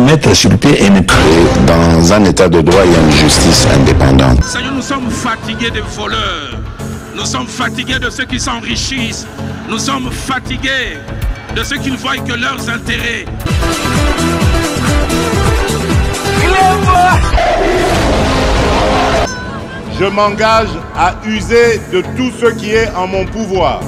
mettre sur pied et dans un état de droit, il y a une justice indépendante. Seigneur, nous sommes fatigués des voleurs. Nous sommes fatigués de ceux qui s'enrichissent. Nous sommes fatigués de ceux qui ne voient que leurs intérêts. Je m'engage à user de tout ce qui est en mon pouvoir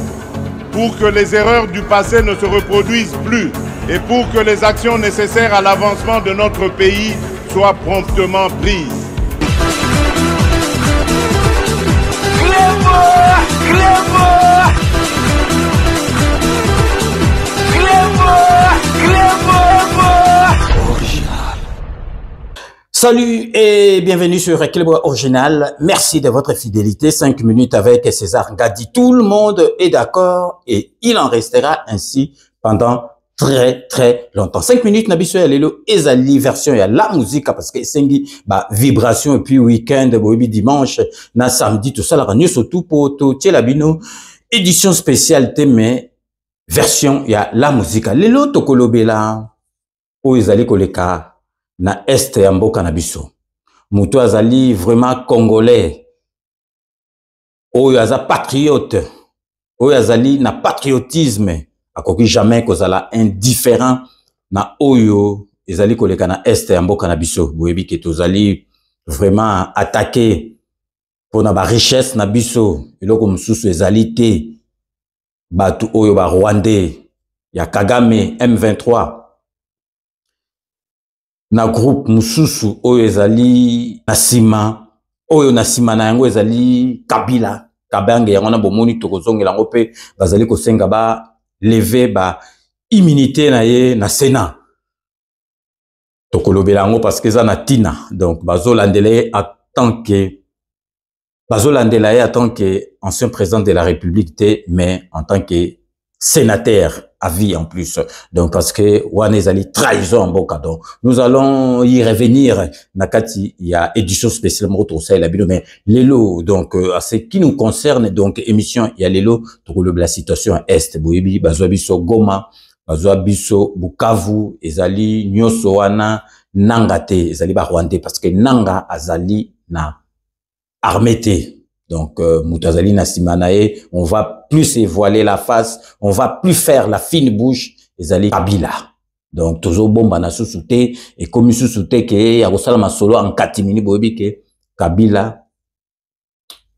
pour que les erreurs du passé ne se reproduisent plus et pour que les actions nécessaires à l'avancement de notre pays soient promptement prises. Salut et bienvenue sur Clébois Original. Merci de votre fidélité. 5 minutes avec César Ngadi. Tout le monde est d'accord et il en restera ainsi pendant très longtemps. 5 minutes, Nabiso Yalelo, Ezali version ya la musique parce que sengi ba vibration et puis week-end, dimanche, na samedi, tout ça, la radio surtout pour tout Tchelabino. Édition spéciale thème version ya la musique. Lelo tokolobela o Ezali koleka na est ya mboka na biso. Muto azali vraiment congolais. Oyo aza patriote. Oyo azali na patriotisme. Akoki jamais kozala indifférent na oyo ezali koleka na est ya mboka na biso. Boyebi ke tozali vraiment attaqué pour na ba richesse na biso. Eloko mususu ezali te. Batu oyo ba Rwandais ya Kagame M23. Na groupe mususu oyo ezali nasima oyo nasima na yango ezali Kabila kabange yango na bomoni tokozongela ngo pe bazali kosenga ba lever ba immunité na ye na Sénat tokolobela yango parce que za na tina donc bazolandela ye en tant que ancien président de la République mais en tant que sénateur à vie en plus. Donc, parce que Wanezali trahison en boka. Donc, nous allons y revenir. Nakati, il y a édition spéciale mais Lelo, donc, à ce qui nous concerne, donc, émission, il y a Lelo, la situation est, Boyebi, Bazoabiso Goma, Bazoabiso Bukavu, Ezali, Nyosoana, Nangate, Ezali Rwandais, parce que Nanga, Azali, na armété. Donc, Moutazali Nassimanae, on va plus se voiler la face, on va plus faire la fine bouche, Ezali Kabila. Donc, Tozo Bomba na sousouté, et comme sousouté que Yarosala Masolo en katimini bobi ke Kabila,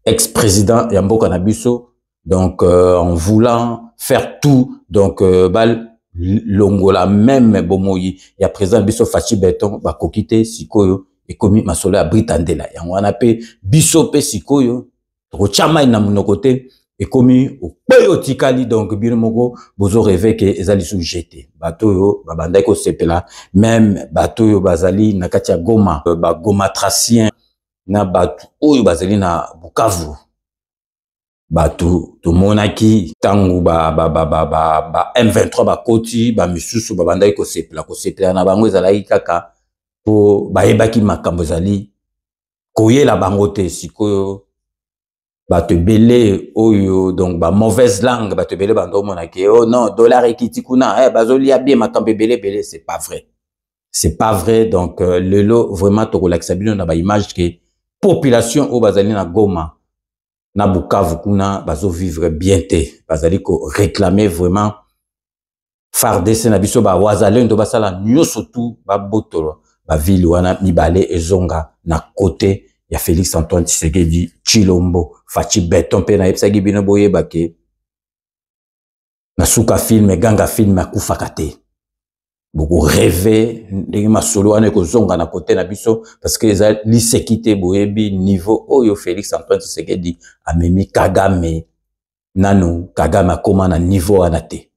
ex-président Yambo Kanabiso, donc, en voulant faire tout, donc, Longola même Bomoyi, y a présent Biso Fachi Beton, ba kokite Sikoyo, et comme Masolo a Britandela. Yangwana pe Biso pe Sikoyo, Rochama na monokote et commis au Poyo Tikali donc Birmogo bozo rêvé que ezali sous jeté bateau yo babanda ko sepela même bateau yo bazali na katia Goma ba Goma tracien na bateau oyo bazali na Bukavu bateau to monaki tangu ba M23 ba koti ba misusu babanda ko sepela na bango ezali kaka po ba ebaki makambo ezali koyela bango te sikoyo te belé oyo donc ba mauvaise langue te belé bando monaki oh non dollar ekiti kuna bazoli bien makambe belé c'est pas vrai donc le lot vraiment to relaxa bino na ba image que population o bazali na Goma na Bukavu kuna bazo vivre bien te bazali ko réclamer vraiment FARDC na biso ba wazale ndo basala nyoso tout ba botolo ba ville wana mibale ezonga na côté ya Félix Antoine Tshisekedi Chilombo Fachi Beton pe na epsagi bino boye bake na suka film ganga film akufa kate beaucoup rêver ndenge masolo ane ko zonga na côté na biso parce que za lisekité boyebi niveau oyo Félix Antoine Tshisekedi amemi Kagame nanu Kagame akoma na niveau anate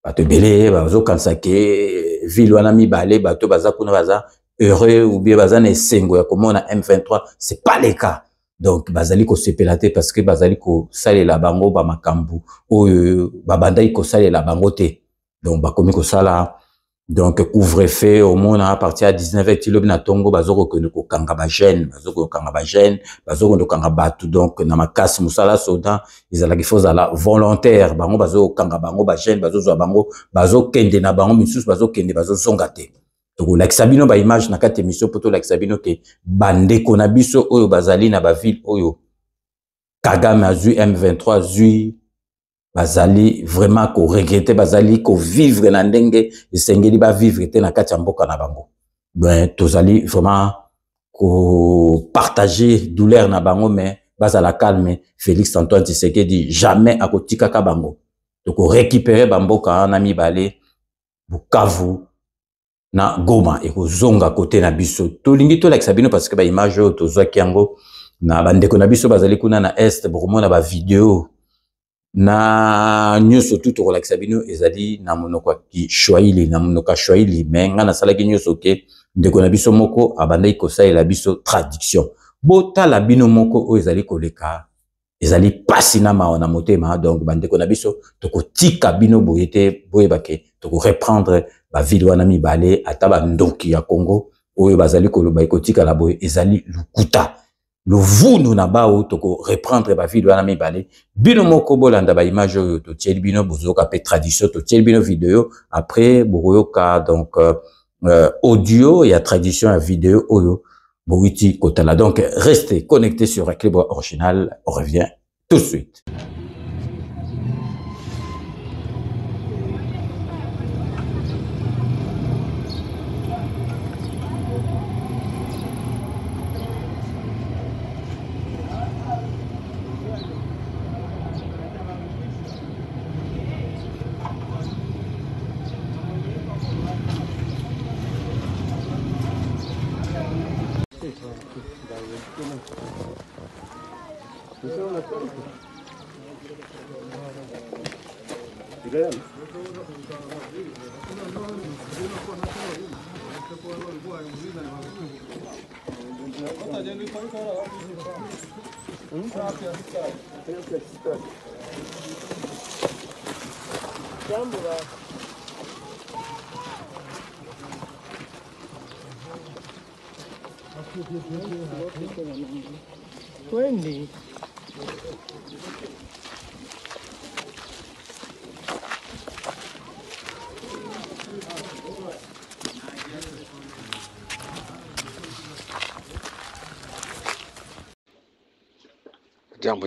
bato belé bazo kansake ville wana mibale bato baza kuna baza heureux ou bien bazane sengo ya komona M23 c'est pas le cas donc bazali ko sepelate parce que bazali ko salela bango ba makambu oyo babandai ko salela bango te donc bakomi ko sala donc couvre-feu au monde à partir de 19h tilobi na tongo bazoko ko kanga ba jeune bazoko kanga ba jeune bazoko kanga batu donc na makasi musala soda izala kifoza la volontaire bango bazoko kanga bango ba jeune bazozo bango bazokende na bango misusu bazokende bazozonga te toko la sabino ba image na kati émission poto la sabino ke bande kona biso oyo bazali na ba ville oyo Kagame azui M23 zui bazali vraiment ko regretter bazali ko vivre na ndenge esengeli ba vivre te na kati ya mboka na bango. Ben tozali vraiment ko partager douleur na bango mais bazala calme. Félix Antoine Tshisekedi jamais akotika ka bango. Donc récupérer bamboka na mibale Bukavu na Goma et ko zonga côté na biso. Tolingi to la sabino parce que ba image to zwa kiango na bandeko na biso bazali kuna na est bokomona ba video na nyonso tout relaxa bino ezali na monoko ki Swahili na monoko Swahili mais nga na salaki nyonso ke ndeko na biso moko abandai kosalela biso traduction bota la bino moko o ezali koleka ezali pasi na maona motema donc bandeko na biso tokotika bino boyete boyebake toko reprendre ba video wana mibale ata ba ndoki ya Congo oyo bazali koloba ekotika la boye ezali lukuta le vundu na bao toko reprendre ba video wana mibale bino moko bolanda ba image oyo to tieli bino bozoka pe tradition to tieli bino video après boyoka donc audio ya tradition ya vidéo oyo bowiti kotala donc restez connectés sur Équilibre Original, on revient tout de suite.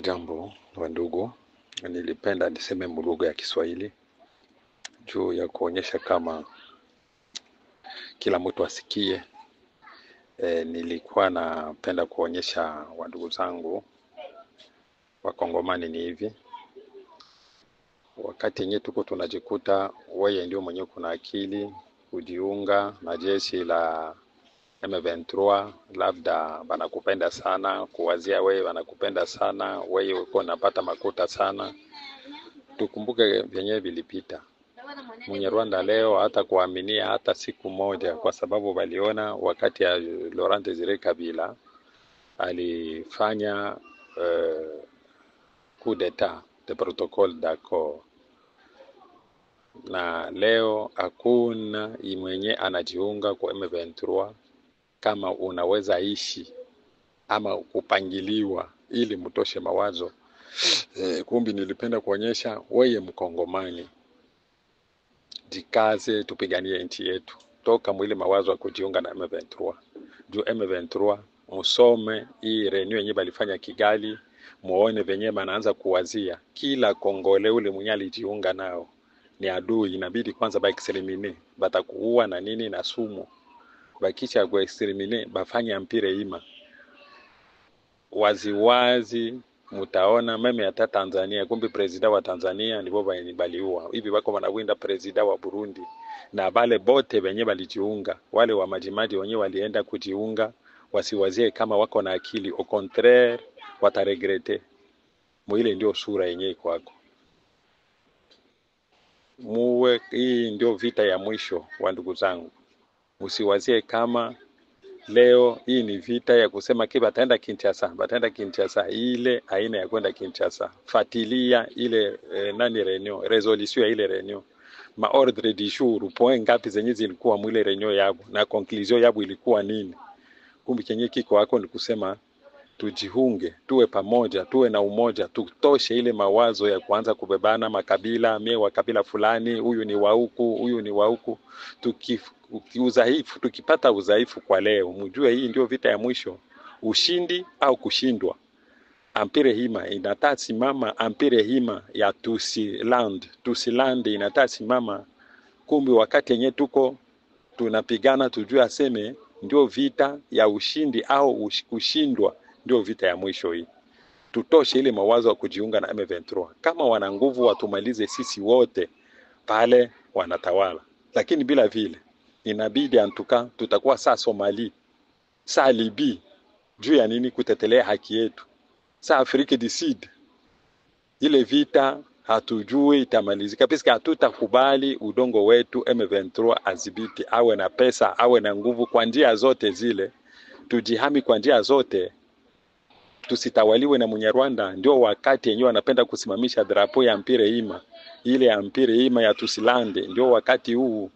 Jambo wandugu, nilipenda niseme lugha ya Kiswahili juu ya kuonyesha kama kila mtu asikie. Nilikuwa napenda kuonyesha wandugu zangu Wakongomani ni hivi, wakati yenyewe tuko tunajikuta wewe ndio mwenyewe kuna akili kujiunga na jeshi la M23, labda wanakupenda sana, kuwazia wewe wanakupenda sana, wewe uko unapata makuta sana. Tukumbuke vyenyewe vilipita. Mnyarwanda leo hata kuaminia hata siku moja, kwa sababu waliona wakati ya Laurent Desire Kabila alifanya coup d'etat de protocole d'accord, na leo hakuna mwenye anajiunga kwa M23 kama unaweza ishi ama kupangiliwa ili mtoshe mawazo. Kumbi nilipenda kuonyesha wewe Mkongomani, jikaze tupiganie nchi yetu, toka mwili mawazo ya kujiunga na M23. Juu M23 musome hii renew yenye balifanya Kigali, muone venye banaanza kuwazia kila Kongole ule mwenye alijiunga nao ni adui, inabidi kwanza ba extermine, batakuua na nini na sumu. Bakisha kwa extermine bafanya mpire ima wazi mutaona meme hata Tanzania. Kumbi president wa Tanzania ndipo baliua hivi, bako wanawinda president wa Burundi na bale bote wenye balijiunga, wale wa majimaji wenye walienda kujiunga wasiwazie kama wako na akili, au contraire wataregrete. Mwile ndio sura yenyewe kwako. Muwe hii ndio vita ya mwisho wa ndugu zangu. Usiwazie kama leo hii ni vita ya kusema kiba bataenda Kinshasa, ile aina ya kwenda Kinshasa. Fatilia ile reunion, resolution ya ile reunion, ma ordre du jour, point ngapi zenye zilikuwa mwile reunion yabo na conclusion yabo ilikuwa nini. Kumbi kenye kiko wako ni kusema tujiunge, tuwe pamoja, tuwe na umoja, tutoshe ile mawazo ya kuanza kubebana makabila, mie wa kabila fulani, huyu ni wa huku, huyu ni wa huku. Tukipata udhaifu kwa leo, mjue hii ndio vita ya mwisho, ushindi au kushindwa. Ampire hima inataka simama, ampire hima ya Tusiland inataka simama. Kumbe wakati yenye tuko tunapigana, tujue aseme ndio vita ya ushindi au kushindwa, ndio vita ya mwisho hii. Tutoshe ile mawazo ya kujiunga na M23. Kama wana nguvu watumalize sisi wote pale wanatawala, lakini bila vile inabidi antuka tutakuwa saa Somali, saa Libya, juu ya nini? Kutetelea haki yetu. Saa Afrika du Sud, ile vita hatujui itamalizika, piska hatutakubali udongo wetu M23 azibiti, awe na pesa, awe na nguvu, kwa njia zote zile tujihami, kwa njia zote tusitawaliwe na Munyarwanda. Ndio wakati yenyewe wanapenda kusimamisha drapo ya Ampire Hima, ile ya Ampire Hima ya Tusilande, ndio wakati huu.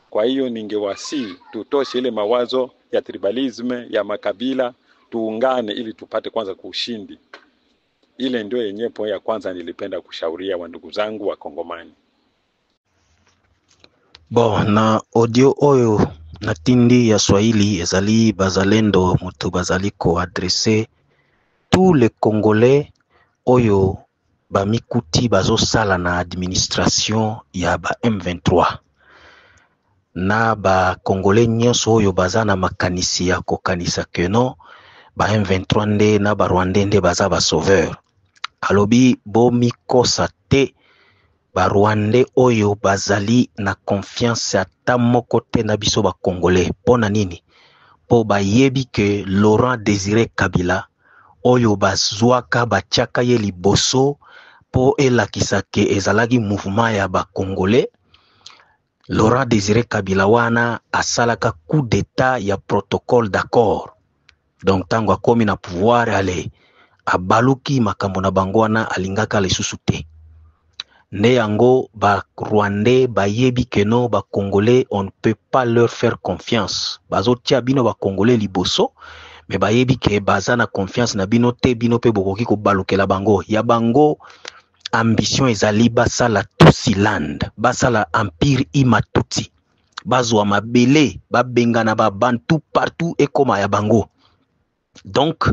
Kwa hiyo ningewasi tutoshe ile mawazo ya tribalism ya makabila, tuungane ili tupate kwanza kuushindi. Ile ndio yenyewe po ya kwanza nilipenda kushauria wa ndugu zangu wa Kongomani. Bon, na audio oyo na tindi ya Swahili ezali bazalendo mutu bazali ko adresser tous les Congolais oyo bamikuti bazosala na administration ya ba M23 na ba Congolais nyonso oyo bazana makanisi ya kokanisa keno ba M23 nde na ba Rwandais nde baza ba sauveur. Alobi bomi kosa te ba Rwandais oyo bazali na confiance ata moko te na biso ba Congolais. Pona nini? Po bayebi ke Laurent Désiré Kabila oyo bazwaka bachaka ye liboso po elakisa ke ezalaki mouvement ya ba Congolais. Laurent Désiré Kabila wana asalaka coup d'état ya protocole d'accord. Donc tango akomi na pouvoir ale abaluki makambo na bango wana alingaka lisusu te. Nde yango ba Rwandais bayebi keno ba Congolais on ne peut pas leur faire confiance. Bazotia bino ba Congolais liboso, mais bayebi ke baza na confiance na bino te, bino pe bokoki ko balukela bango. Ya bango ambition ezali basala Tusiland, basala Empire Imatuti, bazwa mabele, babengana ba bantu partout ekoma ya bango. Donc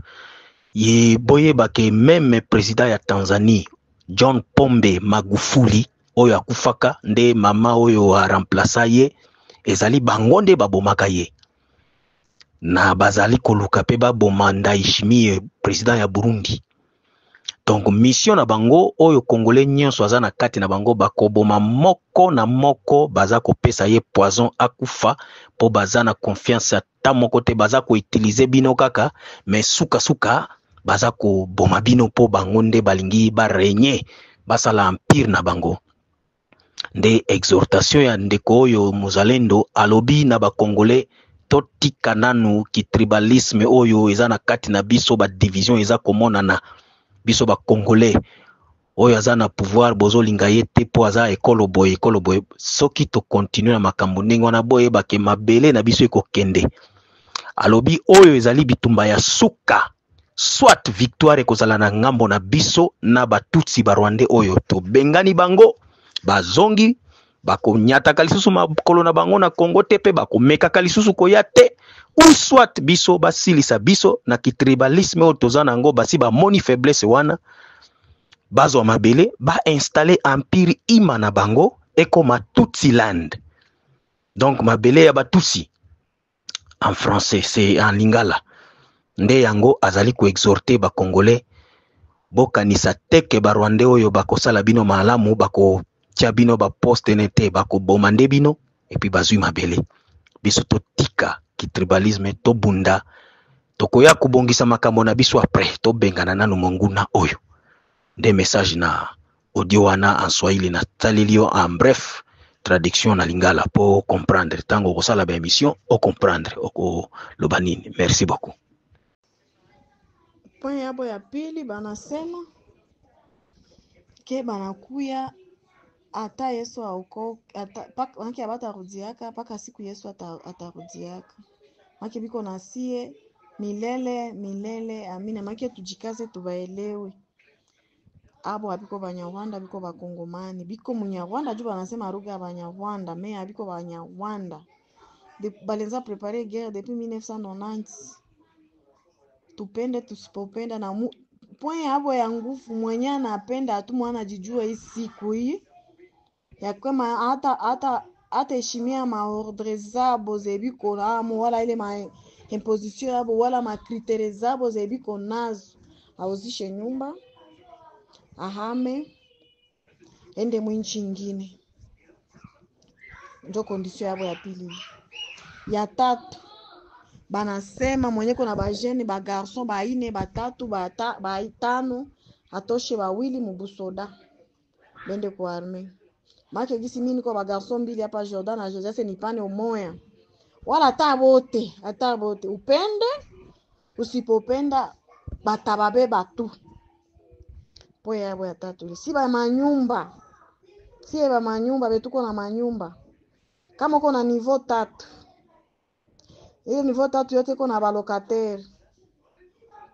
ye boye bake même président ya Tanzanie John Pombe Magufuli oyo akufaka nde mama oyo a remplaça ye ezali bango nde babomaka ye na bazali koluka pe baboma Ndayishimiye président ya Burundi. Donc mission na bango oyo Congolais nyonso aza na kati na bango bakoboma moko na moko, baza kopesa ye poison akufa po baza na confiance ata moko te, baza ko utiliser bino kaka mais suka baza ko boma bino po bango nde balingi ba régner basala empire na bango. Nde exhortation ya ndeko oyo muzalendo alobi na ba Congolais totika nanu ki tribalisme oyo eza na kati na biso, ba division eza komonana biso ba Congolais oyo aza na pouvoir bozo linga yete po aza ekolo boye soki to continue na makambo ndenge wana boye bake mabele na biso ekokende. Alobi oyo ezali bitumba ya suka, soit victoire ekozala na ngambo na biso na batutsi ba Rwandais oyo to bengani bango bazongi bakonyataka lisusu makolo na bango na Congo te pe bakomekaka lisusu koya te, ou soit biso basilisa biso na kitribalisme oyo toza nango basi bamoni faiblesse wana bazwa mabele ba installer empire ima na bango ekoma Tutsiland. Donc mabele ya batutsi en français c'est en lingala. Nde yango azali ko exhorter ba Congolais bokanisa teke ba Rwandais oyo bakosala bino malamu bako tia bino ba poste nete bako bomande bino et puis bazui mabele biso to tika ki tribalisme to bunda tokoya kubongisa makambo na biso après to bengana nanu monguna oyo. Nde message na audio wana en Swahili na talilio en bref traduction na lingala pour comprendre tango kosala ba émission o comprendre oko lobanini. Merci beaucoup. Point yabo ya pili banasema ke banakuya ata Yesu auko wanake abata rudiaka paka siku Yesu atarudiaka. Maki biko nasie milele amina. Make tujikaze tubaelewe. Abo abiko Banyarwanda biko Bakongomani biko Munyarwanda juu banasema lugha ya Banyarwanda mais abiko Banyarwanda. Balenza prepare guerre depuis 1990. Tupende tusipopenda na point abo ya nguvu mwenye anapenda atu mwana jijua hii siku hii ya kama hata heshimia maordre zabo zebiko namo wala ile ma imposition yabo wala ma kritere zabo zebiko nazo auzishe nyumba ahame ende mwinchi ingine. Ndio condition yabo ya pili. Ya tatu banasema mwenye kuna bajeni ba garçon ba ine batatu ba itano atoshe bawili mubusoda bende kwa arme. Make gisi mimi niko ba garçon mbili hapa Jordan na Joseph ni pane umoya. Wala hata bote upende usipopenda batababeba tu. Poya yabo ya tatu. Si ba manyumba. Si ba manyumba betuko na manyumba. Kama uko na niveau 3. Ile niveau 3 yote iko na ba locataire.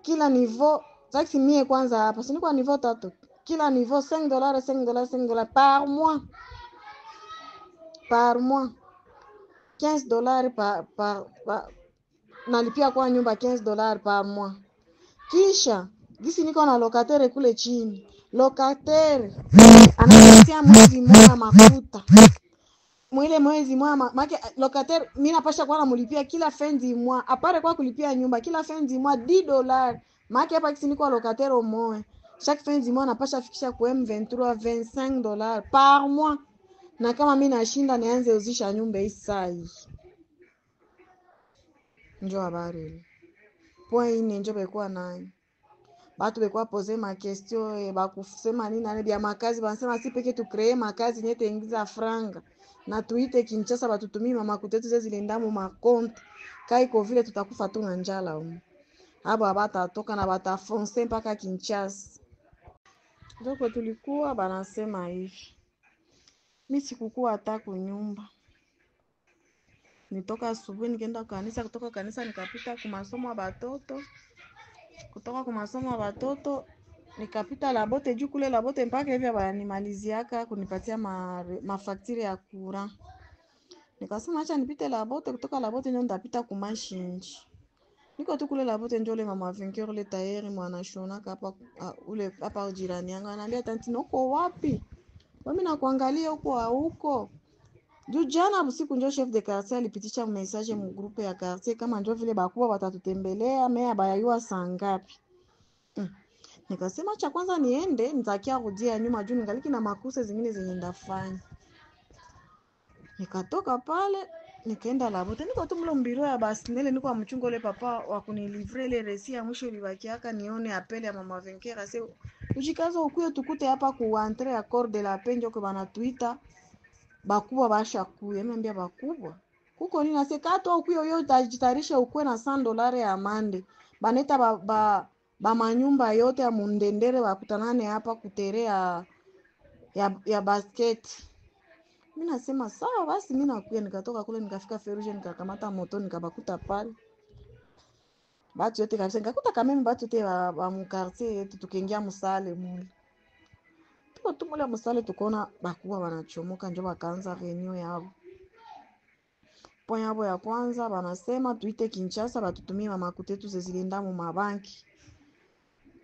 Kila niveau, sasa mie kwanza hapa, si niko na niveau 3. Kila niveau $5 par mois. Par mois. $15 par nalipia kwa nyumba $15 par mois. Kisha gisi niko na locataire kule chini. Locataire anapatia mwezi mmoja makuta. Mwile mwezi mmoja make locataire mimi napasha kwa namlipia kila fin du mois. Apare kwa kulipia nyumba kila fin du mois $10. Make hapa gisi niko locataire au moins. Chaque fin du mois napasha fikisha kwa M23 $25 par mois. Na kama mimi nashinda nianze uzisha nyumba hii saa hii. Njoo habari. Point ine njoo bekwa nayo. Batu bekwa pose ma question bakusema nini na bia makazi banasema si peke tu créer makazi nyete ingiza franga na tuite Kinshasa batutumie mama kutetu zile ndamo makonte kai ko vile tutakufa tu na njala huko. Abo abata toka na batafonse mpaka Kinshasa. Ndio tulikuwa banasema hivi. Mimi sikukua hata kunyumba. Nitoka asubuhi nikaenda kanisa, kutoka kanisa nikapita kwa masomo ya batoto. Kutoka kwa masomo ya batoto nikapita Labote juu kule Labote mpaka hivi banimaliziaka kunipatia mafakturi ya courant. Nikasema acha nipite Labote, kutoka Labote ndio ndapita kwa Mashinji. Niko tu kule Labote ndio le mama Vinkero le tayari mwana shona hapa ule hapa jirani yangu ananiambia tanti noko wapi? Mimi nakuangalia huko. Juu jana usiku ndio chef de quartier alipitisha message mu groupe ya quartier kama ndio vile bakubwa watatutembelea mea bayayua saa ngapi. Nikasema cha kwanza niende nitakia kudia nyuma juu ningali na makosa zingine zenye ndafanya. Nikatoka pale nikaenda Labote niko tu mlo mbiro ya basi nile niko mchungo ile papa wa kunilivrer ile resi ya mwisho ilibakiaka nione apele ya mama Venkera sasa ujikaza ukuye tukute hapa ku entrée ya Corps de la Penjo kwa banatuita bakubwa basha kuye niambia bakubwa kuko nini nasekato ukuyo yo tajitarisha ukwe na $100 ya amande baneta ba manyumba yote ya mundendere bakutanane hapa kuterea ya basket. Mimi nasema sawa basi mimi nakuya nikatoka kule nikafika Feruje nikakamata moto nikabakuta pale. Batu yote kabisa nikakuta kama mimi batu yote ba mu quartier yetu tukiingia musale mule. Tuko tumule musale tukaona bakubwa wanachomoka ndio wakaanza reunion yao. Point yabo ya kwanza banasema tuite Kinshasa batutumie makuta yetu zezilinda mu mabanki.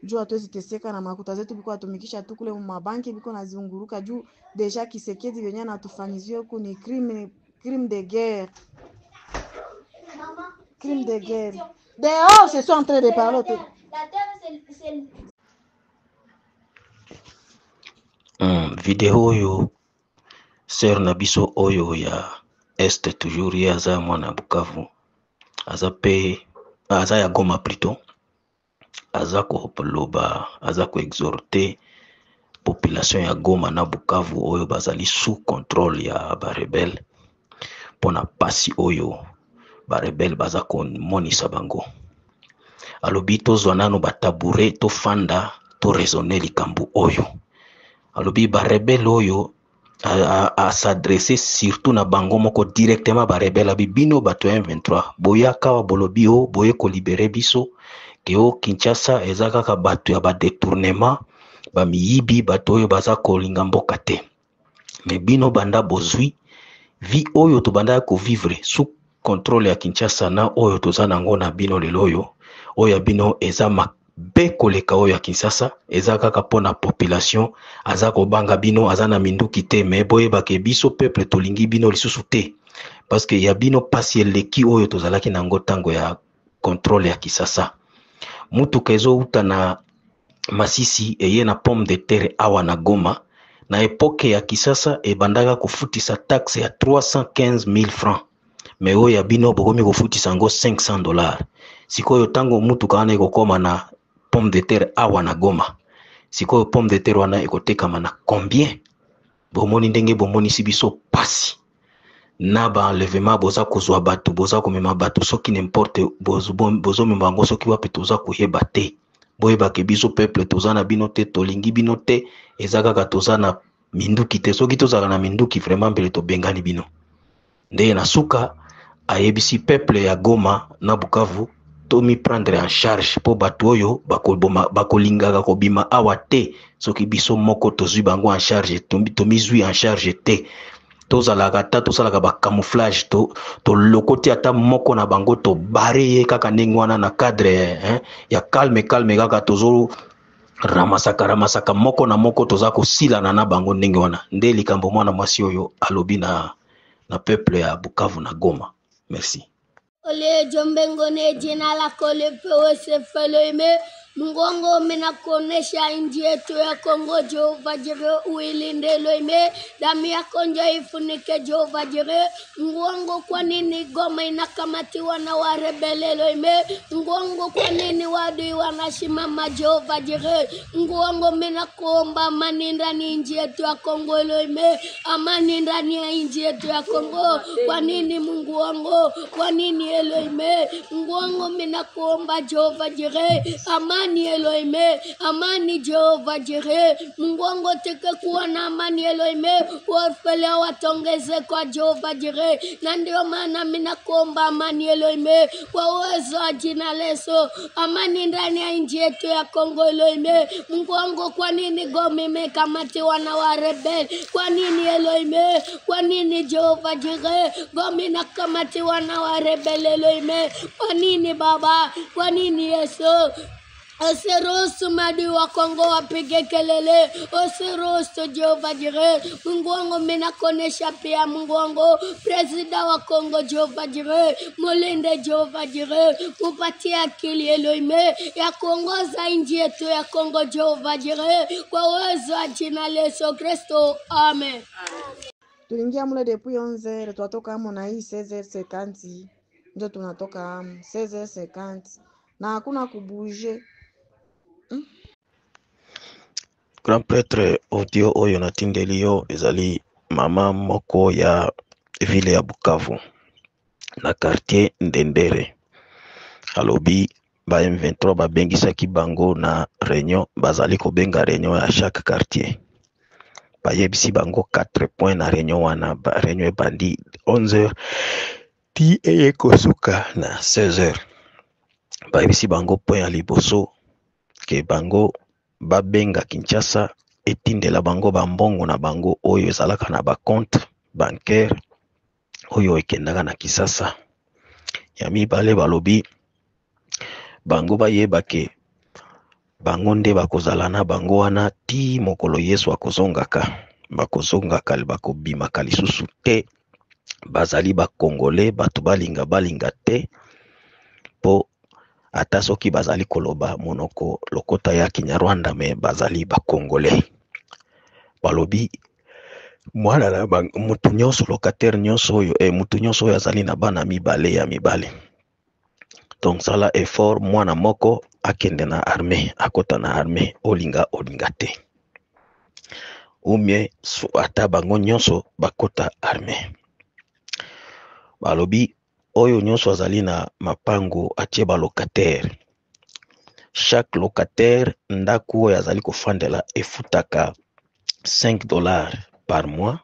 Juu hatuwezi teseka na makuta zetu biko atumikisha tu kule mu mabanki biko naziunguruka juu deja Kisekedi venye anatufanyizio huko ni crime de guerre. Crime de guerre. Dehors, je suis en train de parler. Video oyo ser na biso oyo ya Este toujours ya za mwana Bukavu. Aza ya Goma plutôt. Aza ko loba, aza ko exhorter population ya Goma na Bukavu oyo bazali sous contrôle ya ba rebelle. Pona pasi oyo ba rebelle baza ko monisa bango. Alobi tozwa nano batabure to fanda to raisonner likambu oyo. Alobi ba rebelle oyo à s'adresser surtout na bango moko directement ba rebelle bino bato M23 boya kawa bolobio boye ko libérer biso keo Kinshasa ezaka ka bato ya ba détournement ba miyibi bato oyo baza ko linga mboka te mais bino banda bozwi vie oyo to banda ko vivre sous contrôle ya Kinshasa na oyo toza nango na bino leloyo oyo bino eza be koleka oyo ya Kinshasa eza kaka pona population aza ko banga bino aza na minduki te mais boyeba ke biso peuple tolingi bino lisusu te parce que ya bino pasi eleki oyo tozalaki nango tango ya contrôle ya Kinshasa mutuka ezo uta na Masisi eye na pomme de terre awa na Goma na epoke ya Kinshasa ebandaka kofutisa taxe ya 315,000 francs mais oyo ya bino bokomi kofutisa ngo $500 sikoyo tango mutuka wana ekokoma na pomme de terre awa na Goma sikoyo pomme de terre wana ekotekama na combien bomoni ndenge bomoni sibiso pasi na ba enlèvement boza kozwa bato boza komema bato soki n'importe bozo memba ngo soki wapi toza koyeba te boyeba ke biso peuple toza na bino te tolingi bino te ezaka ka toza na minduki te soki tozala na minduki vraiment mbele to bengani bino ndenge na suka ayebisi peuple ya Goma na Bukavu tomi prendre en charge po bato oyo bakolingaka kobima awa te soki biso moko tozwi bango en charge tomi zwi en charge te tozalaka ta tosalaka ba camouflage to lokoti ata moko na bango to bare kaka ndenge wana na cadre ya calme kaka tozo ramasaka moko na moko toza kosilana na bango ndenge wana nde likambo mwana mwasi oyo alobi na peuple ya Bukavu na Goma. Merci. Ole jombengo ne jina la kole pewe se feloime Mungongo mina konesha inji yetu ya Kongo Jehova Jire uilinde loime damu ya konjo ifunike Jehova Jire Mungongo kwa nini Goma inakamatiwa na warebele loime Mungongo kwa nini wadui wanashimama Jehova Jire Mungongo mina kuomba amani ndani inji yetu ya Kongo loime amani ndani ya inji yetu ya Kongo kwa nini Mungu wangu kwa nini Eloime Mungongo mina kuomba Jehova Jire amani Elohime, amani Jehova Jire, Mungongo teke kuwa na amani Elohime, wafele watongeze kwa Jehova Jire, na ndio maana mina kuomba amani Elohime, kwa uwezo wa jina leso, amani ndani ya nchi yetu ya Kongo Elohime, Mungongo kwa nini Goma imekamatiwa na warebeli, kwa nini Elohime, kwa nini Jehova Jire, Goma inakamatiwa na warebeli Elohime, kwa nini Baba, kwa nini Yesu, Osiruhusu madi wa Kongo wapige kelele. Osiruhusu Jehova Jire. Mungu wangu mina konesha pia Mungu wangu presida wa Kongo Jehova Jire. Mulinde Jehova Jire. Mupatie akili Elohime ya kuongoza nchi yetu ya Kongo Jehova Jire. Kwa uwezo wa jina la Yesu Kristo. Amen. Tulingia mule depuis 11h, tunatoka hapo na hii 16h50. Ndio tunatoka hapo 16h50. Na hakuna kubuje. Grand prêtre audio oyo natindeli yo ezali mama moko ya ville ya Bukavu na quartier Ndendere. Alobi ba M23 babengisaki bango na réunion, bazali kobenga réunion ya chaque quartier. Bayebisi bango 4 points na réunion wana, ba réunion bandi 11h ti eye kosuka na 16h. Bayebisi bango point ya liboso ke bango babenga Kinshasa etindela bango bambongo na bango oyo ezalaka na ba compte bancaire oyo ekendaka na Kinshasa. Ya mibale balobi bango bayeba ke bango nde bakozala na bango wana ti mokolo Yesu akozongaka, bakozongaka bakobimaka lisusu te, bazali ba Congolais bato balinga te po ata soki bazali koloba monoko lokota ya Kinyarwanda me bazali ba Congolais. Balobi mwana na mutu nyonso locataire nyonso oyo mutu nyonso oyo azali na bana mibale ya mibale. Donc sala effort mwana moko akende na armée, akota na armée olinga te. Umye so ata bango nyonso bakota armée. Balobi oyo nyonso azali na mapango atie ba locataire. Chaque locataire ndaku oyo azali kofandela efutaka $5 par mois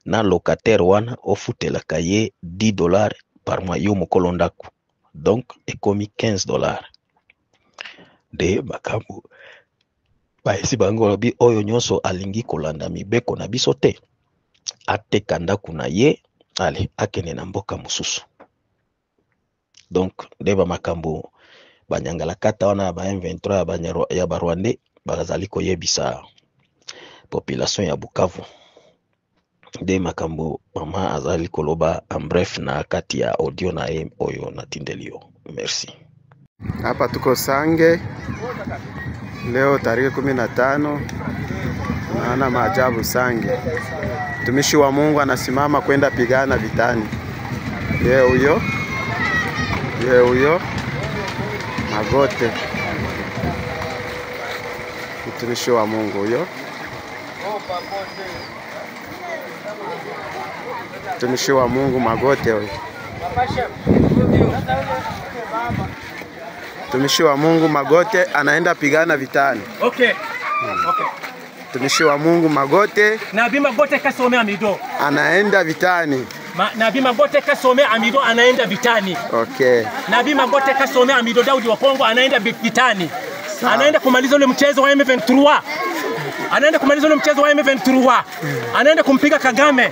na locataire wana ofutelaka ye $10 par mois yo mokolo ndako, donc ekomi $15. De makambo baesi bango lobi oyo nyonso alingi kolanda mibeko na biso te, ateka ndako na ye, ale akende na mboka mosusu. Donc nde bamakambo banyangala kata wana ba M23 ya Barwande bazali koyebisa population ya Bukavu. Nde makambo mama azali koloba en bref na kati ya audio na oyo na tindelio. Merci. Hapa tuko Sange leo tarehe 15, naona maajabu Sange. Mtumishi wa Mungu anasimama kwenda pigana vitani. Ye huyo Magote, mtumishi wa Mungu huyo, mtumishi wa Mungu Magote huyo, mtumishi wa Mungu Magote anaenda pigana vitani. Okay. Mtumishi wa Mungu Magote, Nabii Magote kasome amido, anaenda vitani. Nabii Magote kasome amido anaenda vitani. Okay. Nabii Magote kasome amido Daudi wa Kongo anaenda vitani. Anaenda kumaliza ule mchezo wa M23. Anaenda kumaliza ule mchezo wa M23. Anaenda kumpiga Kagame.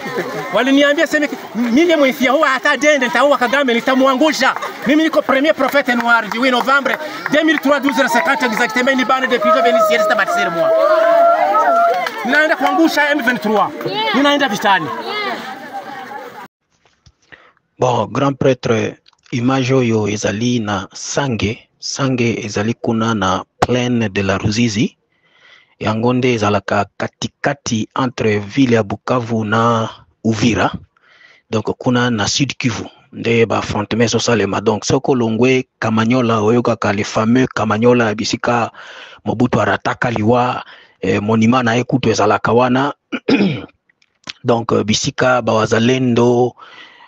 Waliniambia sema mimi mwezi huu hata dende nitaua Kagame, nitamwangusha. Mimi niko premier prophète noir du 8 novembre 2003 12h50 exactement, ni bande de pigeons vénitiens c'est bâtir moi. Ninaenda kuangusha M23. Ninaenda vitani. Bon, grand prêtre, image oyo ezali na Sange ezali kuna na plaine de la Ruzizi. Yango nde ezalaka katikati entre ville ya Bukavu na Uvira. Donc kuna na Sud Kivu nde ba affrontement sosalema. Donc soko longwe Kamanyola oyokaka le fameux Kamanyola bisika Mobutu arataka liwa monument na ekutu ezalaka wana. Donc bisika bawazalendo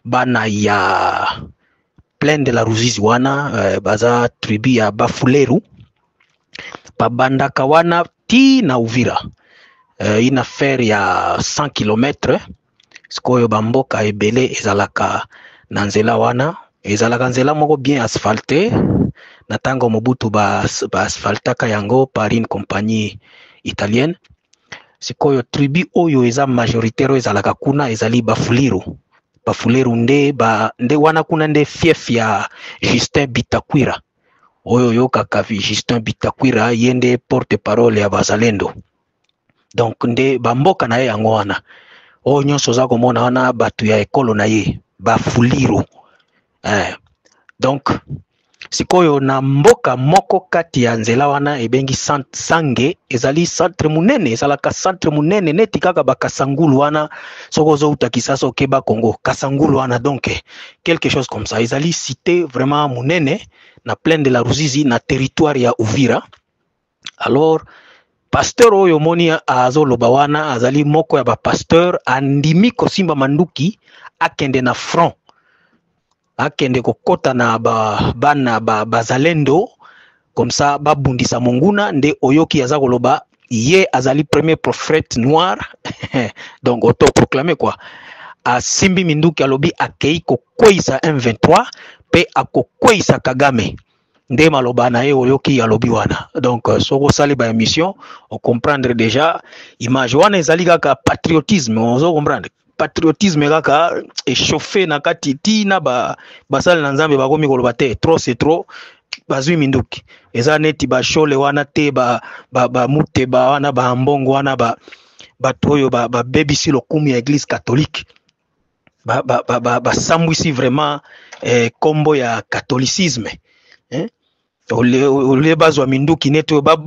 bana ya plaine de la Ruzizi wana baza tribu ya Bafuleru babandaka wana ti na Uvira. Une affaire ya 100 km. Sikoyo bamboka ebele ezalaka na nzela wana, ezalaka nzela moko bien asphalté. Na tango Mobutu ba asphaltaka yango par une compagnie italienne. Sikoyo tribu oyo eza majoritaire ezalaka kuna ezali Bafuliru. Bafuleru nde wana kuna nde fief ya Justin Bitakwira. Oyo yokaka Justin Bitakwira yende porte parole ya bazalendo. Donc nde bamboka na ye yango wana. Oyo nyonso za komona wana batu ya ekolo na ye Bafuliru. Donc sikoyo na mboka moko kati ya nzela wana ebengi Sange ezali centre munene, ezalaka centre munene neti kaka bakasangulu wana soko zo utakisa so keba Congo kasangulu wana. Donc quelque chose comme ça, ezali cité vraiment munene na plaine de la Ruzizi na territoire ya Uvira. Alors pasteur oyo moni azoloba wana azali moko ya ba pasteur andimi kosimba manduki akende na front, akende kokota na bana bazalendo comme ça babundisa monguna. Nde oyoki aza koloba ye azali premier prophète noir donc autoproclamé quoi, asimbi minduki alobi akei kokwisa M23 pe akokwisa Kagame. Nde maloba na ye oyoki alobi wana. Donc soko sali ba émission on comprendre déjà image wana ezali kaka patriotisme, on zo comprendre patriotisme kaka échauffé na katiti na basali na nzambe bakomi koloba te trop c'est trop bazwi minduki eza neti ba shole wana te ba mute ba wana ba mbongo wana ba toyo ba bebisi lokumu ya église catholique ba sambwisi vraiment kombo ya catholicisme ole bazwa minduki neto ba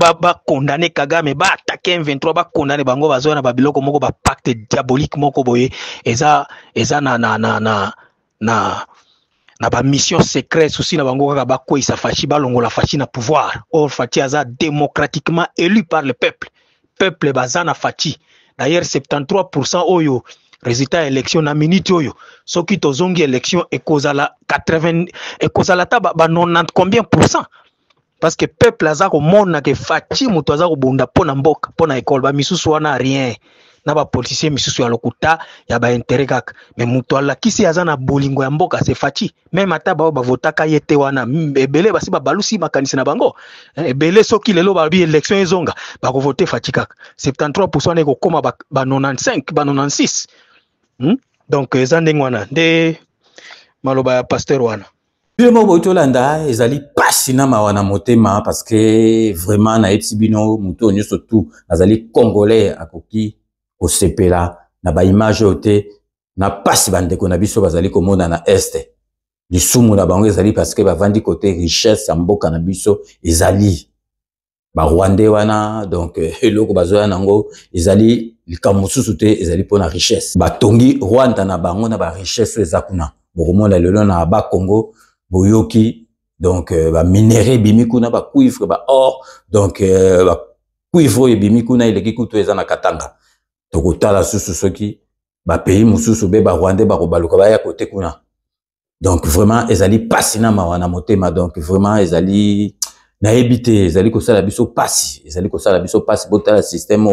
condamné Kagame ba attaquer M23 ba condamné bango bazwa na babiloko moko ba pacte diabolique moko boye eza na ba mission secrète souci na bango kaka ba koisa fachi ba longola fachi na pouvoir. Or fachi aza démocratiquement élu par le peuple bazana fachi. D'ailleurs 73% oyo résultat élection na minute oyo soki tozongi élection ekozala 80 ekozala ta ba 90 combien %. Parce que peuple aza ko mona ke fachi muto aza ko bunda pona mboka pona école ba misusu wana rien na ba politicien misusu ya lokuta ya ba intérêt kaka mais mutu alakisi aza na bolingo ya mboka se faci même ata bao bavotaka ye te wana ebele basi babalusi makanisi na bango ebele soki lelo babi élection ezonga bakovote faci kaka 73% na ekokoma ba 95 ba 96 donc eza ndenge wana nde maloba ya pasteur wana Bimo boitolanda ezali pasi na mawana motema parce que vraiment na etibino muto nyoso tout azali congolais akoki osepela na ba image ote na pasi bandeko na biso bazali komona na este lisumu na bango ezali parce que bavandi côté richesse ya mboka na biso ezali ba Rwandais wana donc eloko bazoya nango ezali likamususu te ezali pona richesse batongi Rwanda na bango na ba richesse ezakuna bokomona lelo na ba Congo boyoki donc ba minerai bimikuna ba cuivre ba or donc ba cuivre bimikuna eleki kutu eza na Katanga tokotala susu soki ba pays mususu be ba Rwandais ba kobaluka ba ya côté kuna donc vraiment ezali pasi na mawana motema donc vraiment ezali na ebité ezali ko sala biso pasi botala système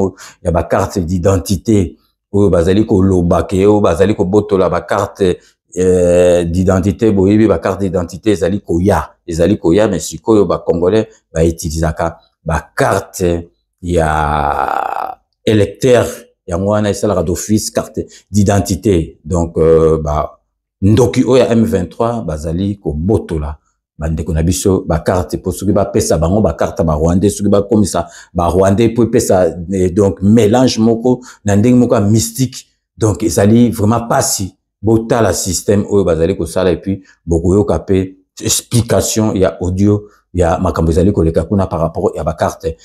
ya ba carte d'identité oyo bazali ko lobake oyo bazali ko botola ba carte d'identité boyebi ba carte d'identité ezali koya mais sikoyo ba congolais ba utilisaka ba carte ya électeur yango wana esalaka d'office carte d'identité donc ba ndoki oya M23 bazali ko botola bandeko na biso ba carte pour soki ba pesa bango ba carte ba Rwandais soki ba komisa ba Rwandais pour pesa donc mélange moko na ndenge moko mystique donc ezali vraiment pasi botala système oyo bazali ko sala et puis bokoyoka pe explication ya audio ya makambo ezali koleka kuna par rapport ya ba carte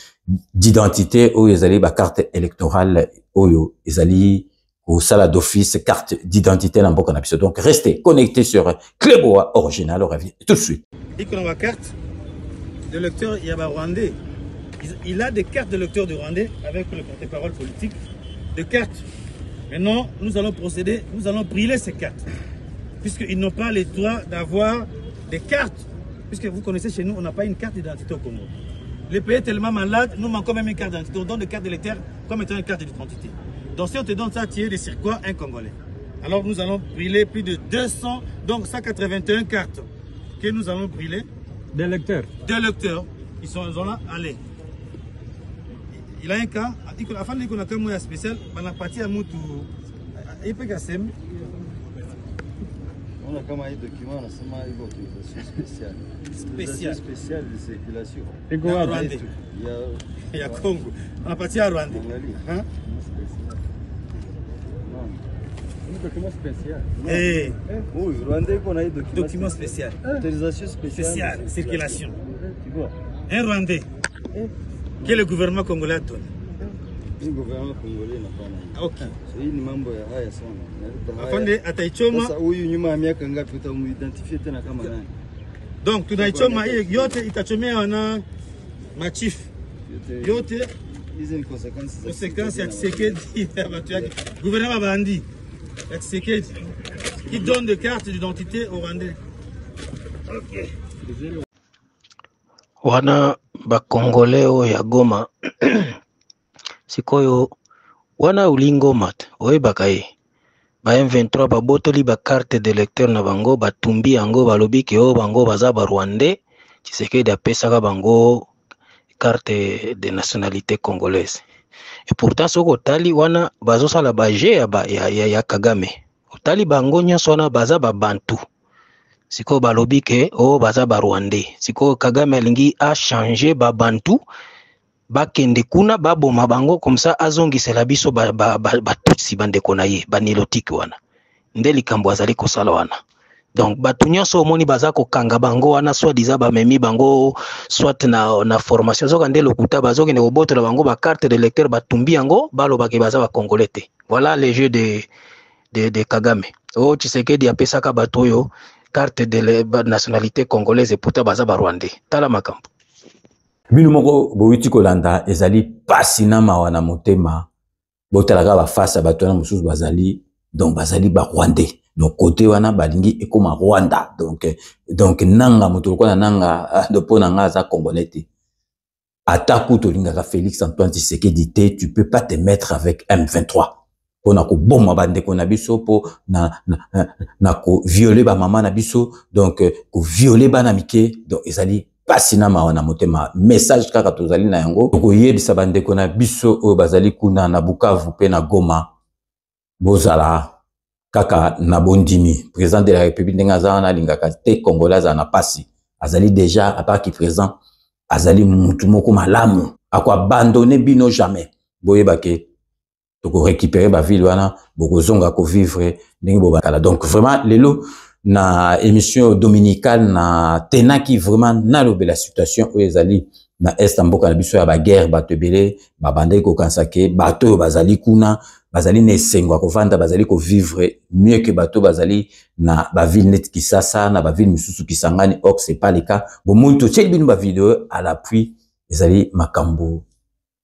d'identité oyo ezali ba carte électorale oyo ezali au sala d'office carte d'identité na mboka na biso. Donc restez connectés sur Cléboa original, on revient tout de suite. Il y a une carte de lecteur, il y a un Rwandais. Il a des cartes de lecteur de Rwandais avec le porte-parole politique de cartes. Maintenant, nous allons procéder, nous allons brûler ces cartes. Puisqu'ils n'ont pas le droit d'avoir des cartes. Puisque vous connaissez chez nous, on n'a pas une carte d'identité au Congo. Le pays est tellement malade, nous manquons même une carte d'identité. On donne des cartes d'électeur comme étant une carte d'identité. Donc si on te donne ça, tu es de circuit un Congolais. Alors nous allons brûler plus de 200, donc 181 cartes que nous allons brûler. Des lecteurs. Des lecteurs. Ils sont là, allez. Il a un cas, la fin de qu'on a un moyen spécial, on a parti à Moutou. Il peut casser. On a comme un document, on a seulement une autorisation spéciale. Spéciale. Spéciale de circulation. Et quoi, Rwandais? Il y a Congo. On a parti à Rwanda. Hein? Document spécial. Eh. Oui, Rwandais qu'on a eu document spécial. Autorisation spéciale. Spéciale, circulation. Tu vois? Un Rwandais. Que le gouvernement congolais donne. Le gouvernement congolais n'a pas. Ok. C'est une membre ya haya sana. Afande ataichoma. Sasa huyu nyuma ya miaka ngapi utamuidentify tena kama nani? Donc tunaichoma yote itachomea wana machief. Yote hizi ni consequences. Conséquences ya Tshisekedi ya watu yake. Gouvernement bandi. Ya Tshisekedi qui donne des cartes d'identité aux Rwandais. Ok. Wana bakongoleo ya Goma sikoyo wana ulingoma oyebaka ye ba M23 babotoli ba carte de lecteur na bango batumbi yango balobi ke o bango baza ba Rwandais Tshisekedi apesaka bango carte de nationalité congolaise et pourtant soko tali wana bazosala baje ya Kagame otali bango nyonso wana baza ba Bantu siko balobi ke o baza ba Rwandais siko Kagame alingi a changer ba Bantu bakende kuna baboma bango comme ça azongisela biso batutsi bandeko na ye banilotiki wana nde likambo azali kosala wana donc batu nyonso omoni baza kokanga bango wana soit diza bamemi bango soit na formation zoka nde lokuta bazokende kobotola bango ba carte de lecteur batumbi yango balobaki baza ba congolais te. Voilà les jeux de Kagame. O Tshisekedi apesaka bato oyo carte de nationalité congolaise et pourtant baza ba Rwandais. Tala makambo. Bino moko boyuti kolanda ezali pasi na mawana motema botalaka ba face bato na mususu bazali donc bazali ba Rwandais. Donc côté wana balingi ekoma Rwanda donc nanga moto ko na nanga do pona nga za congolais te. Ataku Tolingaka Félix Antoine Tshisekedi te, tu peux pas te mettre avec M23. On a ko bomba bande ko na biso po na ko violer ba maman na biso, donc ko violer ba na mike, donc ezali pasina ma na motema message kaka tozali na yango ko yebisa bande ko na biso o bazali kuna na Bukavu pe na Goma bozala kaka na bondimi. Président de la République ndenga na lingaka te congolais na pasi azali déjà à part qui présent azali mutu moko malamu akwa abandonner bino jamais boyeba ke toko récupérer ba ville wana boko zonga ko vivre ndenge bobakala. Donc vraiment lelo na émission dominicale na tenaki vraiment na lobe la situation où ezali na est mboka na biso ya ba guerre bato belé ba bande ko kansake bato bazali kuna bazali ne sengwa ko vanda bazali ko vivre mieux que bato bazali na ba ville net Kisasa na ba ville misusu Kisangani. Or c'est pas le cas. Bon muntu tsheli ba vidéo à l'appui ezali makambo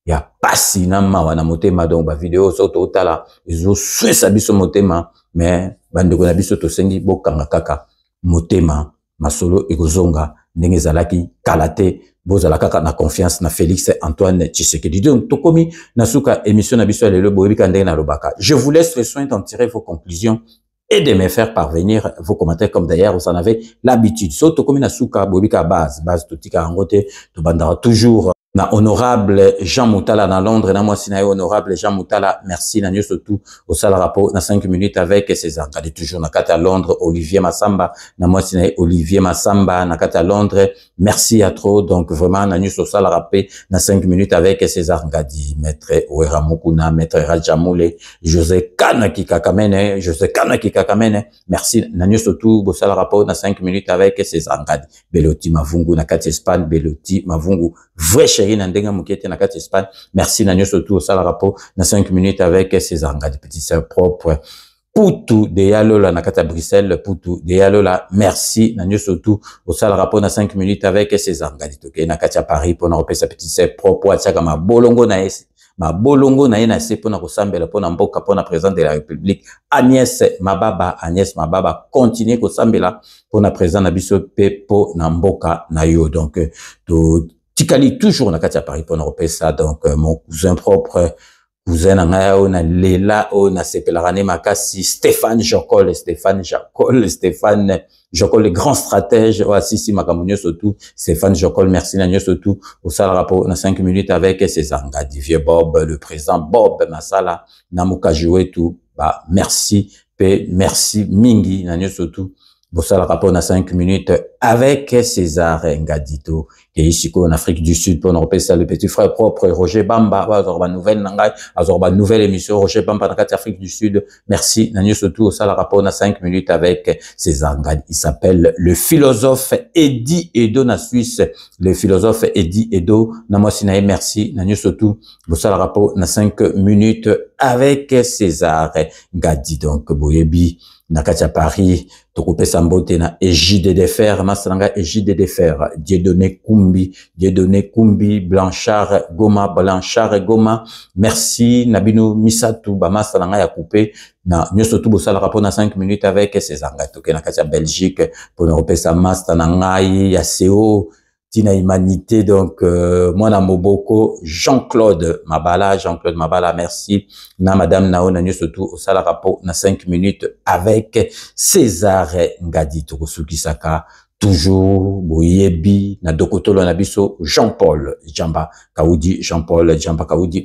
ya pasi na mawa na motema, donc ba vidéo soto otala ezo swesa biso motema, mais bande ko na biso to sengi bokanga kaka motema masolo ekozonga ndenge zalaki kalate bozala kaka na confiance na Félix Antoine Tshisekedi. Donc tokomi nasuka émission na biso lelo boyebika ndenge na lobaka. Je vous laisse le soin d'en tirer vos conclusions et de me faire parvenir vos commentaires comme d'ailleurs vous en avez l'habitude. So tokomi nasuka boyebika base totika angote to bandara toujours na honorable Jean Moutala na Londres, na moi sinaye honorable Jean Moutala, merci na nyoso tout au sala rapport na 5 minutes avec César Ngadi, toujours na kata Londres, Olivier Massamba, na moi sinaye Olivier Massamba na kata Londres, merci à trop, donc vraiment na nyoso sala rapport na 5 minutes avec César Ngadi, maître Ouera Mukuna, maître Rajamoule, José Kana Kikakamene, merci na nyoso tout au sala rapport na 5 minutes avec César Ngadi, Beloti Mavungu na kata Espagne, Beloti Mavungu, vrai chéri na ndenga mukete na kati Espagne, merci na nyoso tout au sala rapport na 5 minutes avec César Ngadi, petit sœur propre Poutou de Yalola na kata Bruxelles, Poutou de Yalola, merci na nyoso tout au sala rapport na 5 minutes avec César Ngadi, toke na kati Paris pour na repesa petit sœur propre ataka ma bolongo na esi ma bolongo na yena se pona kosambela pona mboka pona président de la République Agnès Mababa continue kosambela pona président na biso pe po na mboka na yo. Donc to tikali toujours na kati Paris pona repesa, donc mon cousin propre cousin na na lela o na sepelarane makasi Stéphane Jocol, le grand stratège o assisi makamunyo surtout Stéphane Jocol, merci na surtout au sala rapport na 5 minutes avec César Ngadi, vieux Bob, le président Bob Masala na muka jouer tout ba merci mingi na surtout Bossala rapport na 5 minutes avec César Ngadito, qui est ici en Afrique du Sud, pour nous repasser le petit frère propre, Roger Bamba, azorba nouvelle nangai, azorba nouvelle émission, Roger Bamba, dans l'Afrique du Sud. Merci, Nanyo surtout, au sala rapport na 5 minutes avec César Ngadi. Il s'appelle le philosophe Eddie Edo na Suisse, le philosophe Eddie Edo, Namosinae, merci, Nanyo surtout, bossala rapport na 5 minutes avec César Ngadi. Donc, Boyebi, Nakatia Paris, Tokoupe Sambote na Égide de Fer, Masalanga Égide de Fer, Dieudonné Kumbi, Blanchard Goma, merci, Nabino Misatou, Masalanga ya coupé, na nyosotou bosala rapport na 5 minutes avec César Ngadi, toke na Katia Belgique, pour nous repérer sa Mastanangai, ya CO, Tina Humanité, donc, moi na Moboko, Jean-Claude Mabala, merci. Na Madame Nao, na surtout au sala rapport na 5 minutes avec César Ngadi, Tokosuki Saka, toujours, Boyebi, na Dokotolo Nabiso, Jean-Paul Djamba Kaoudi,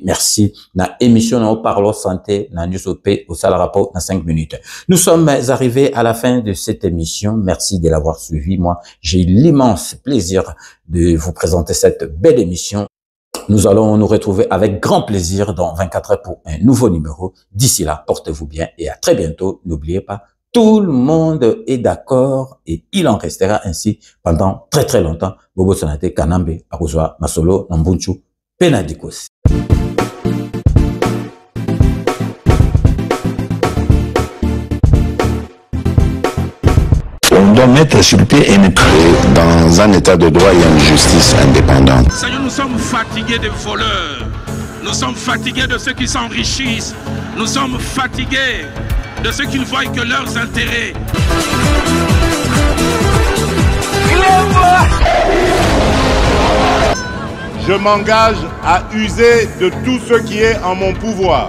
merci. Na émission na Parlons Santé, na Newsopé, au sala rapport na 5 minutes. Nous sommes arrivés à la fin de cette émission. Merci de l'avoir suivi. Moi, j'ai eu l'immense plaisir de vous présenter cette belle émission. Nous allons nous retrouver avec grand plaisir dans 24 heures pour un nouveau numéro. D'ici là, portez-vous bien et à très bientôt. N'oubliez pas, tout le monde est d'accord et il en restera ainsi pendant très très longtemps. Bobo Sonate Kanambe, Akuzwa, Masolo, Nambunchu, Penadikos. On doit mettre sur pied et mettre dans un état de droit et une justice indépendante. Seigneur, nous sommes fatigués des voleurs. Nous sommes fatigués de ceux qui s'enrichissent. Nous sommes fatigués de ceux qui ne voient que leurs intérêts. je m'engage à user de tout ce qui est en mon pouvoir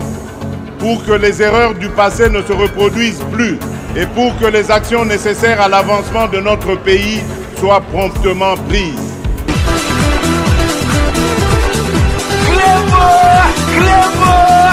pour que les erreurs du passé ne se reproduisent plus et pour que les actions nécessaires à l'avancement de notre pays soient promptement prises. Clément!